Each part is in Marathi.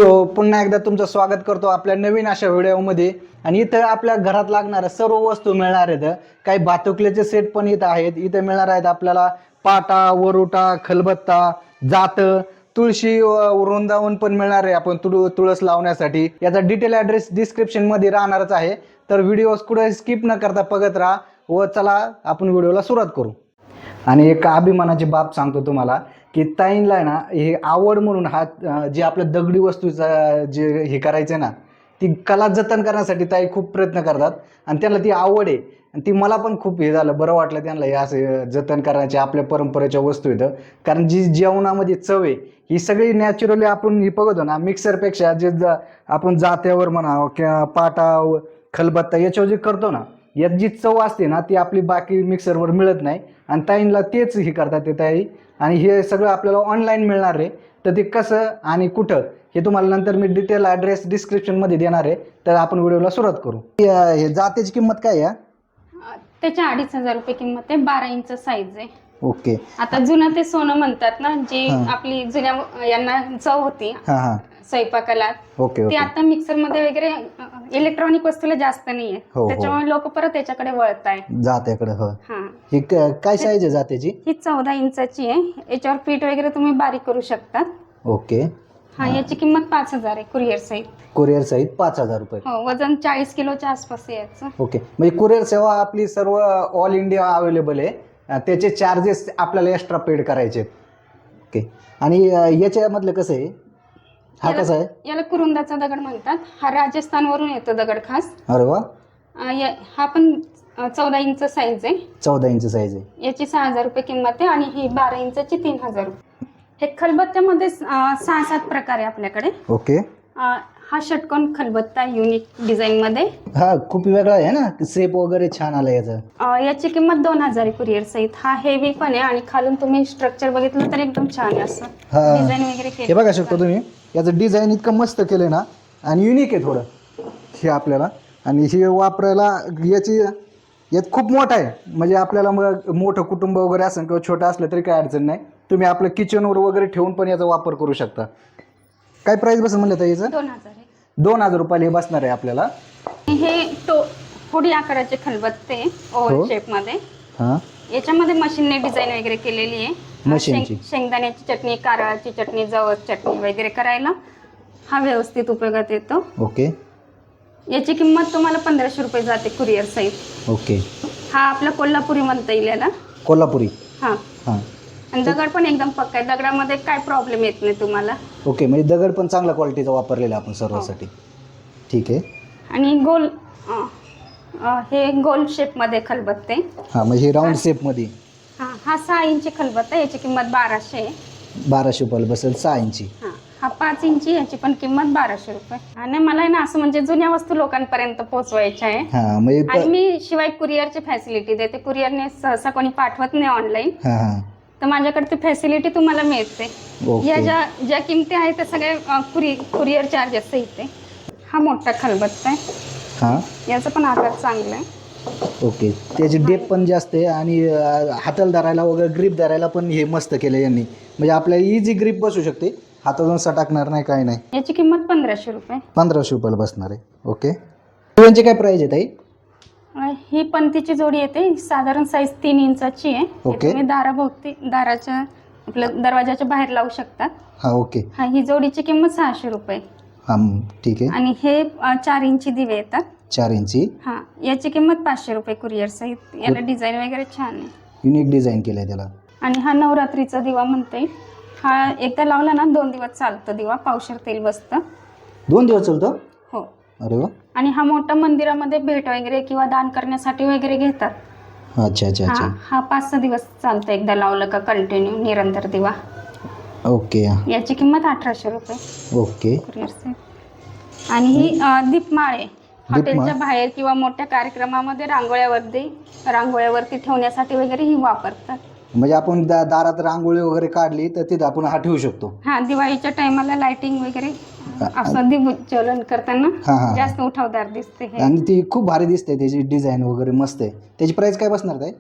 हो, पुन्हा एकदा तुमचं स्वागत करतो आपल्या नवीन अशा व्हिडिओमध्ये. आणि इथं आपल्या घरात लागणाऱ्या सर्व वस्तू मिळणार आहेत. काही भातुकलेचे सेट पण इथं आहेत. इथं मिळणार आहेत आपल्याला पाटा, वरुटा, खलबत्ता, जात, तुळशी, वृंदावन पण मिळणार आहे आपण तुळस लावण्यासाठी. याचा डिटेल ॲड्रेस डिस्क्रिप्शन मध्ये राहणारच आहे. तर व्हिडिओ कुठे स्किप न करता बघत राहा व चला आपण व्हिडिओला सुरुवात करू. आणि एक अभिमानाची बाब सांगतो तुम्हाला की ताईंला आहे ना हे आवड म्हणून हा जे आपल्या दगडी वस्तूचा जे हे करायचं ना ती कला जतन करण्यासाठी ताई खूप प्रयत्न करतात आणि त्यांना ती आवड आहे. आणि ती मला पण खूप हे झालं, बरं वाटलं त्यांना हे असे जतन करण्याचे आपल्या परंपरेच्या वस्तू येतं. कारण जी जेवणामध्ये चव आहे ही सगळी नॅचरली आपण ही बघतो ना मिक्सरपेक्षा जे आपण जात्यावर म्हणा किंवा पाटा खलबत्ता याच्यावर जे करतो ना यात जी चव असते ना ती आपली बाकी मिक्सरवर मिळत नाही. आणि ताईंला तेच हे करतात ते ताई. आणि हे सगळं आपल्याला ऑनलाईन मिळणार आहे. तर ते कसं आणि कुठं हे तुम्हाला नंतर मी डिटेल ॲड्रेस डिस्क्रिप्शनमध्ये देणार आहे. तर आपण व्हिडिओला सुरुवात करू. हे जातेची किंमत काय आहे? त्याच्या 2,500 रुपये किंमत आहे. 12 इंच साईज आहे. ओके. आता जुनं ते सोनं म्हणतात ना, जी आपली जुन्या यांना चव होती स्वयंपाकाला, ओके ती आता मिक्सर मध्ये वगैरे इलेक्ट्रॉनिक वस्तूला जास्त नाहीये. त्याच्यामुळे लोक परत त्याच्याकडे वळत आहे जात्याकडे. ही काय साईज आहे जात्याची? ही 14 इंचाची आहे. याच्यावर पीठ वगैरे तुम्ही बारीक करू शकता. ओके. याची किंमत 5,000 आहे. कुरिअर सहित. कुरिअर सहित 5,000 रुपये. हो, वजन 40 किलोच्या आसपास आहे याचं. ओके. म्हणजे कुरिअर सेवा आपली सर्व ऑल इंडिया अवेलेबल आहे. त्याचे चार्जेस आपल्याला एक्स्ट्रा पेड करायचे आहेत. ओके. आणि याच्यामधलं कसं आहे? हा कसा आहे? याला कुरुंदाचा दगड म्हणतात. हा राजस्थानवरून येतो दगड खास. अरे वा. हा पण 14 इंच साईज आहे. 14 इंच साईज आहे. याची 6,000 रुपये किंमत आहे. आणि ही 12 इंचाची 3,000 रुपये. हे खलबत्त्यामध्ये 6-7 प्रकार आहे आपल्याकडे. ओके. हा षटकोन खलबत्ता युनिक डिझाईन मध्ये. हा खूप वेगळा आहे ना, सेप वगैरे छान आला याचा. याची किंमत 2,000 आहे कुरिअर सहित. हा हेवी पण आहे आणि खालून तुम्ही स्ट्रक्चर बघितलं तर एकदम छान आहे असं डिझाईन वगैरे केलं. हे बघा शकता तुम्ही, याचं डिझाईन इतकं मस्त केलंय ना आणि युनिक आहे थोडं हे आपल्याला. आणि हे वापरायला यात खूप मोठा आहे. म्हणजे आपल्याला मग मोठं कुटुंब वगैरे असेल किंवा छोटं असलं तरी काय अडचण नाही. तुम्ही आपलं किचनवर वगैरे ठेवून पण याचा वापर करू शकता. काय प्राइस बसेल म्हणलं तर याचं? 2,000 आहे. 2,000 रुपयाला हे बसणार आहे आपल्याला. हे थोडी आकाराचे खलबत्ते ओव्हल शेप मध्ये. याच्यामध्ये मशीनने डिझाईन वगैरे केलेली आहे. मशीनची शेंगदाण्याची चटणी, कारळाची चटणी, जवस चटणी वगैरे करायला हा व्यवस्थित उपयोगात येतो. ओके. याची किंमत तुम्हाला 1,500 रुपये जाते कुरिअर सहित. ओके. हा आपला कोल्हापुरी म्हणता येईल याला. कोल्हापुरी. हा. आणि दगड पण एकदम पक्का आहे. दगडामध्ये काय प्रॉब्लेम येत नाही तुम्हाला. ओके. म्हणजे दगड पण चांगल्या क्वालिटीचा वापरलेला आपण सर्वांसाठी. ठीक आहे. आणि हे गोल शेप मध्ये खलबत्ते. म्हणजे राऊंड शेप मध्ये. हा 6 इंची खलबत्ता. याची किंमत 1,200 आहे. 1,200 रुपयाला बसेल 6 इंची. हा 5 इंची. याची पण किंमत 1,200 रुपये. आणि मला ना असं म्हणजे जुन्या वस्तू लोकांपर्यंत पोहोचवायच्या आहे. आणि मी शिवाय कुरिअरची फॅसिलिटी देते. कुरिअरने सहसा कोणी पाठवत नाही ऑनलाईन. तर माझ्याकडे ती फॅसिलिटी तुम्हाला मिळते. या ज्या किमती आहेत त्या सगळ्या कुरिअर चार्जेस सहित आहे. हा मोठा खलबत्ता आहे. याचा पण आकार चांगला आहे. ओके. त्याची डेप पण जास्त आहे आणि हाताला धरायला वगैरे ग्रीप धरायला पण हे मस्त केलं यांनी. म्हणजे आपल्याला इझी ग्रीप बसू शकते. हातातून सटाकणार नाही, काय नाही. याची किंमत 1,500 रुपये. 1,500 रुपयाला बसणार आहे. ओके. त्यांची काय प्राइस आहे ताई? ही पंतीची जोडी येते. साधारण साईज 3 इंचाची आहे. तुम्ही दाराच्या आपल्या दरवाजाच्या बाहेर लावू शकतात. ओके. ही जोडीची किंमत 600 रुपये. ठीक आहे. आणि हे 4 इंची दिवे येतात. 4 इंची. याची किंमत 500 रुपये कुरिअर सहित. याला डिझाईन वगैरे छान आहे. युनिक डिझाईन केलंय त्याला. आणि हा नवरात्रीचा दिवा म्हणता येईल. हा एकदा लावला ना 2 दिवस चालतो दिवा. पावशेर तेल बसतं. 2 दिवस चालतं? हो. अरे वा. आणि हा मोठा मंदिरामध्ये भेट वगैरे किंवा दान करण्यासाठी वगैरे घेतात. अच्छा. हा 5-6 दिवस चालतो एकदा लावलं का कंटिन्यू निरंतर दिवा. ओके. याची किंमत 1,800 रुपये. ओके. आणि ही दीपमाळ आहे. हॉटेलच्या बाहेर किंवा मोठ्या कार्यक्रमामध्ये रांगोळ्यावरती ठेवण्यासाठी वगैरे ही वापरतात. म्हणजे आपण दारात रांगोळी वगैरे काढली तर तिथे आपण हा ठेवू शकतो. दिवाळीच्या टायमाला लाइटिंग वगैरे असं दिवज्वलन करताना जास्त उठावदार दिसते. आणि ती खूप भारी दिसते. त्याची डिझाईन वगैरे मस्त आहे. त्याची प्राइस काय बसणार ताई?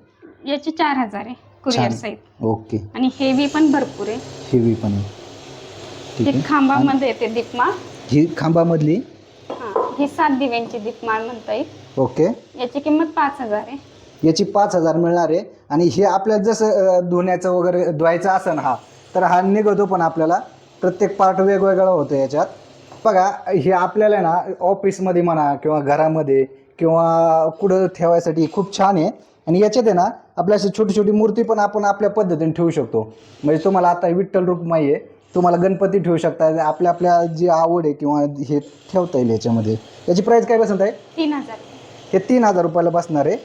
याची 4,000 आहे कुरिअर सहित. ओके. आणि हेवी पण भरपूर आहे. हेवी पण आहे. ठीक ही आहे. खांबामध्ये येते दीपमाळ. ही खांबामधली. ही 7 दिव्यांची दीपमाळ म्हणता येईल. ओके. याची किंमत 5,000 आहे. याची 5,000 मिळणार आहे. आणि हे आपल्याला जसं धुण्याचं वगैरे धुवायचं असेल तर हा निघतो, पण आपल्याला प्रत्येक पार्ट वेगवेगळा होतो याच्यात. बघा, हे आपल्याला ना ऑफिसमध्ये म्हणा किंवा घरामध्ये किंवा कुठं ठेवायसाठी खूप छान आहे. आणि याच्यात आहे ना आपल्या अशी छोटी छोटी मूर्ती पण आपण आपल्या पद्धतीने ठेवू शकतो. म्हणजे तुम्हाला आता विठ्ठल रुक्माई आहे, तुम्हाला गणपती ठेवू शकता. आपल्या जी आवड आहे किंवा हे ठेवता येईल याच्यामध्ये. याची प्राईस काय बसत आहे? 3,000. हे 3,000 रुपयाला बसणार आहे.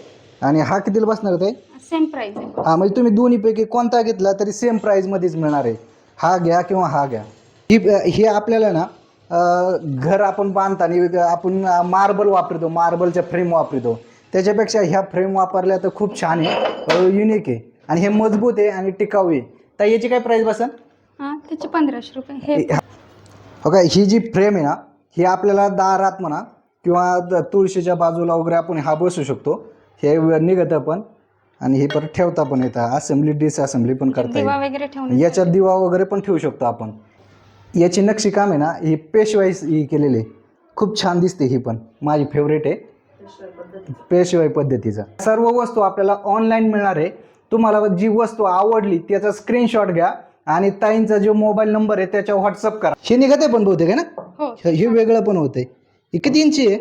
आणि हा कितीला बसणार आहे? सेम प्राइस आहे. हा, म्हणजे तुम्ही दोन्हीपैकी कोणता घेतला तरी सेम प्राईजमध्येच मिळणार आहे. हा घ्या किंवा हा घ्या. ही आपल्याला ना घर आपण बांधताना आपण मार्बल वापरतो, मार्बलच्या फ्रेम वापरतो. त्याच्यापेक्षा ह्या फ्रेम वापरल्या तर खूप छान आहे, युनिक आहे आणि हे मजबूत आहे आणि टिकाऊ आहे. तर याची काय प्राईस बसेल? त्याचे 1,500 रुपये. हे बघा, ही जी फ्रेम आहे ना, ही आपल्याला दारात म्हणा किंवा तुळशीच्या बाजूला वगैरे आपण हा बसू शकतो. हे निघतं पण आणि हे परत ठेवता पण येतं. असेंब्ली डिसअसेंब्ली पण करता दिवा येईल. वगैरे ठेवून याच्यात दिवा वगैरे पण ठेवू शकतो आपण. याची नक्षी काम आहे ना, ही पेशवाई ही केलेली आहे. खूप छान दिसते. ही पण माझी फेवरेट आहे, पेशवाई पद्धतीचा. सर्व वस्तू आपल्याला ऑनलाईन मिळणार आहे. तुम्हाला जी वस्तू आवडली त्याचा स्क्रीनशॉट घ्या आणि ताईंचा जो मोबाईल नंबर आहे त्याच्यावर व्हॉट्सअप करा. हे निघते पण बहुतेक आहे ना. हो. हे वेगळं पण होतंय. हे किती इंची आहे?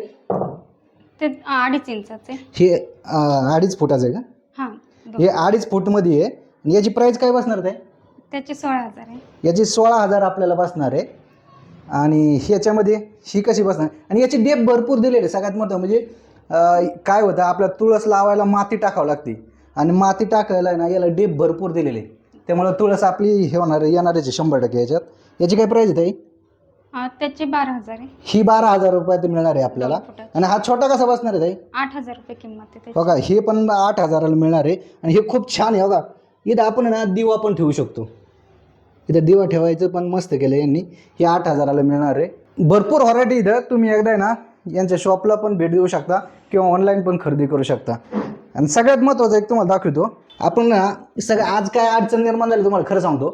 ते 2.5 इंचाचे. हे 2.5 फुटाचं आहे का? हे 2.5 फूटमध्ये आहे. आणि याची प्राईस काय बसणार आहे? त्याची 16,000 आहे. याची 16,000 आपल्याला बसणार आहे. आणि ह्याच्यामध्ये ही कशी बसणार? आणि याची डेप भरपूर दिलेली आहे. सगळ्यात मोठं म्हणजे काय होतं, आपल्या तुळस लावायला माती टाकावं लागते आणि माती टाकायला ना याला डेप भरपूर दिलेली आहे. त्यामुळे तुळस आपली हे होणार येणारच आहे 100% याच्यात. याची काय प्राईस आहे? त्याची 12,000 आहे. ही 12,000 रुपयात मिळणार आहे आपल्याला. आणि हा छोटा कसा बसणार आहे? 8,000 रुपये किंमत आहे. बघा, हे पण 8,000ला मिळणार आहे. आणि हे खूप छान आहे. बघा, इथं आपण ना दिवा पण ठेवू शकतो. इथं दिवा ठेवायचं पण मस्त केलं यांनी. हे 8,000ला मिळणार आहे. भरपूर व्हरायटी इथं. तुम्ही एकदा आहे ना यांच्या शॉपला पण भेट देऊ शकता किंवा ऑनलाईन पण खरेदी करू शकता. आणि सगळ्यात महत्त्वाचं एक तुम्हाला दाखवतो. आपण ना आज काय अडचण निर्माण झाली तुम्हाला खरं सांगतो.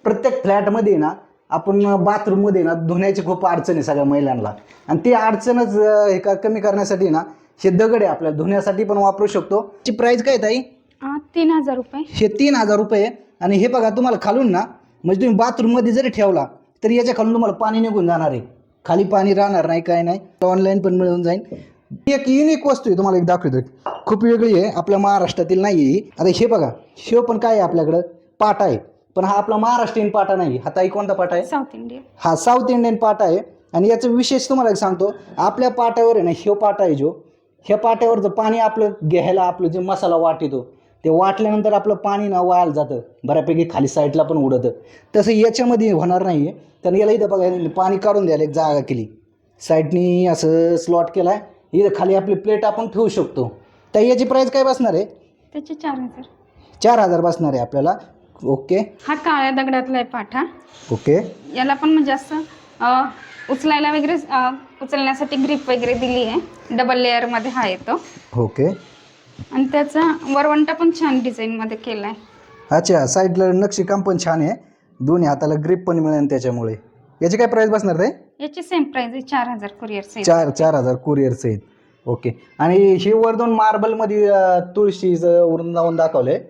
प्रत्येक फ्लॅटमध्ये ना आपण बाथरूममध्ये ना धुण्याची खूप अडचण आहे सगळ्या महिलांना. आणि ती अडचणच कमी करण्यासाठी ना हे दगड आहे आपल्याला धुण्यासाठी पण वापरू शकतो. ची प्राईस काय ताई? 3,000 रुपये. हे 3,000 रुपये. आणि हे बघा, तुम्हाला खालून ना म्हणजे तुम्ही बाथरूममध्ये जरी ठेवला तरी याच्या खालून तुम्हाला पाणी निघून जाणार आहे. खाली पाणी राहणार नाही, काय नाही. ऑनलाईन पण मिळून जाईल. एक युनिक वस्तू आहे, तुम्हाला एक दाखवतो. खूप वेगळी आहे, आपल्या महाराष्ट्रातील नाही आहे. आता हे बघा, हे पण काय आहे आपल्याकडं पाटा आहे. पण हा आपला महाराष्ट्रीयन पाटा नाही. हा ताई कोणता पाटा आहे? South Indian. हा साऊथ इंडियन पाटा आहे. आणि याचं विशेष तुम्हाला एक सांगतो. आपल्या पाट्यावर आहे ना हे पाटा आहे जो, ह्या पाट्यावरचं पाणी आपलं घ्यायला आपलं जे मसाला वाटतो ते वाटल्यानंतर आपलं पाणी ना वायाला जातं, बऱ्यापैकी खाली साईडला पण उडतं. तसं याच्यामध्ये होणार नाही आहे. कारण याला इथं बघा पाणी काढून द्यायला एक जागा केली, साईडनी असं स्लॉट केला आहे. इथं खाली आपली प्लेट आपण ठेवू शकतो. तर याची प्राईस काय बसणार आहे? त्याची 4,000. 4,000 बसणार आहे आपल्याला. ओके. हा काळ्या दगडातला आहे पाठा. ओके. याला पण म्हणजे असं उचलायला वगैरे उचलण्यासाठी ग्रिप वगैरे दिली आहे. डबल लेअरमध्ये हा येतो. ओके. आणि त्याचा वरवंटा पण छान डिझाईनमध्ये केला आहे. अच्छा, साईडला नक्षीकाम पण छान आहे. दोन्ही हाताला ग्रिप पण मिळेल त्याच्यामुळे. याची काय प्राईस बसणार आहे? याची सेम प्राईस आहे 4,000 कुरिअर सहित. 4,000 कुरिअर सहित. ओके. आणि ही वरदून मार्बलमध्ये तुळशीचं वृंदावन दाखवलंय.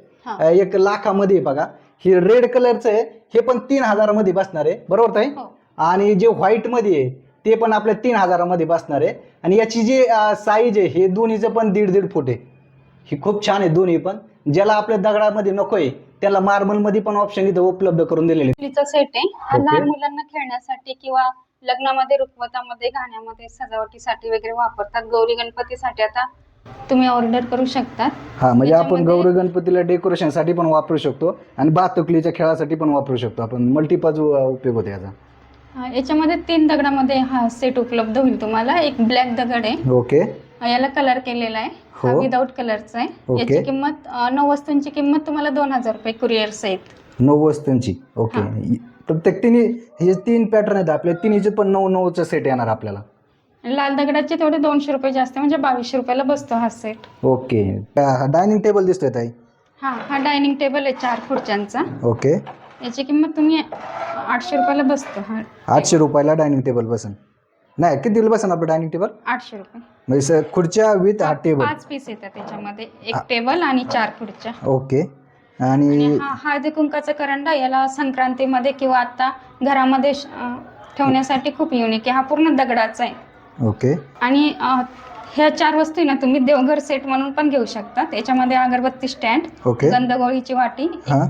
एक लाखामध्ये बघा, ही रेड कलरचं आहे. हे पण 3,000 मध्ये बसणार आहे, बरोबर ताई? आणि जे व्हाईटमध्ये आहे ते पण आपल्या 3,000 बसणार आहे. आणि याची जी साईज आहे हे दोन्हीचं पण 1.5 फूट आहे. ही खूप छान आहे दोन्ही पण. ज्याला आपल्या दगडामध्ये नको आहे त्याला मार्बलमध्ये पण ऑप्शन इथं उपलब्ध करून दिलेले. सेट आहे. हा लहान मुलांना खेळण्यासाठी किंवा लग्नामध्ये, रुखवतामध्ये, गाण्यामध्ये, सजावटीसाठी वगैरे वापरतात. गौरी गणपतीसाठी आता तुम्ही ऑर्डर करू शकतात. हा, म्हणजे आपण गौरी गणपतीला डेकोरेशनसाठी पण वापरू शकतो आणि बातुकलीच्या खेळासाठी पण वापरू शकतो आपण. मल्टिपर्पज उपयोग होतो याचा. याच्यामध्ये 3 दगडामध्ये हा सेट उपलब्ध होईल तुम्हाला. एक ब्लॅक दगड आहे. ओके. याला कलर केलेला आहे. हा विदाऊट कलरचा आहे. याची किंमत 9 वस्तूंची किंमत तुम्हाला 2,000 रुपये कुरिअर सहित. 9 वस्तूंची. ओके. प्रत्येक तिन्ही हे 3 पॅटर्न आहेत आपले, तिन्हीचे पण 9-9चा सेट येणार आपल्याला. लाल दगडाचे थोडे 200 रुपये जास्त, म्हणजे 2,200 रुपयाला बसतो हा सेट. ओके. डायनिंग टेबल दिसतोय ताई. हा डायनिंग टेबल आहे 4 खुर्च्यांचा. ओके. याची किंमत तुम्ही 800 रुपयाला बसतो हा. 800 रुपयाला डायनिंग टेबल बसन. नाही, किती बसन आपलं डायनिंग टेबल? 800 रुपये. म्हणजे खुर्च्या विथ हा टेबल. 5 पीस येतात त्याच्यामध्ये, एक टेबल आणि 4 खुर्च्या. ओके. आणि हा हळदी कुंकाचा करंडा, याला संक्रांतीमध्ये किंवा आता घरामध्ये ठेवण्यासाठी खूप युनिक आहे. हा पूर्ण दगडाचा आहे. ओके. आणि ह्या 4 वस्तू ना तुम्ही देवघर सेट म्हणून पण घेऊ शकता. त्याच्यामध्ये अगरबत्ती स्टँड, ओके, गंधगोळीची वाटी,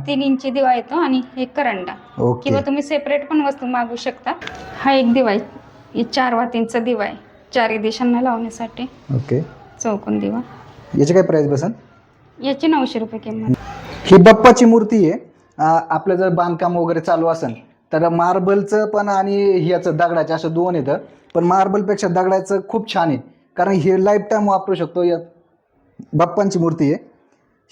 3 इंची दिवा येतो आणि एक करंडा. ओके. किंवा तुम्ही सेपरेट पण वस्तू मागू शकता. हा एक दिवा आहे, 4 वातींचा दिवा आहे, 4 दिशांना लावण्यासाठी. ओके. चौकोन दिवा. याची काय प्राइस बसन? याची 900 रुपये किंमत. ही बाप्पाची मूर्ती आहे. आपलं जर बांधकाम वगैरे चालू असेल तर मार्बलचं पण आणि ह्याचं दगडाचं असं दोन येतं. पण मार्बलपेक्षा दगडाचं खूप छान आहे, कारण हे लाईफ टाईम वापरू शकतो. या बाप्पांची मूर्ती आहे.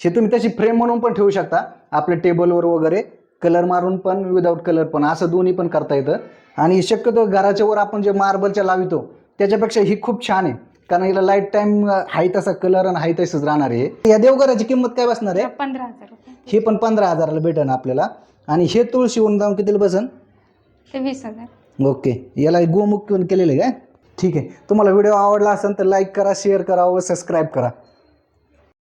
हे तुम्ही त्याची फ्रेम म्हणून पण ठेवू शकता आपल्या टेबलवर वगैरे, कलर मारून पण विदाऊट कलर पण, असं दोन्ही पण करता येतं. आणि शक्यतो घराच्या वर आपण जे मार्बलच्या लावितो त्याच्यापेक्षा ही खूप छान आहे, कारण हिला लाईफ टाईम हाय तसा कलर आणि हाय तसंच राहणार आहे. या देवघराची किंमत काय बसणार आहे? 15,000 रुपये. हे पण 15,000ला भेटेल आपल्याला. आणि हे तुळशी वृंदावन कितीला बसन? ते 20,000. ओके. याला गोमुख केलेलं आहे काय? ठीक आहे. तुम्हाला व्हिडिओ आवडला असेल तर लाईक करा, शेअर करा व सबस्क्राईब करा.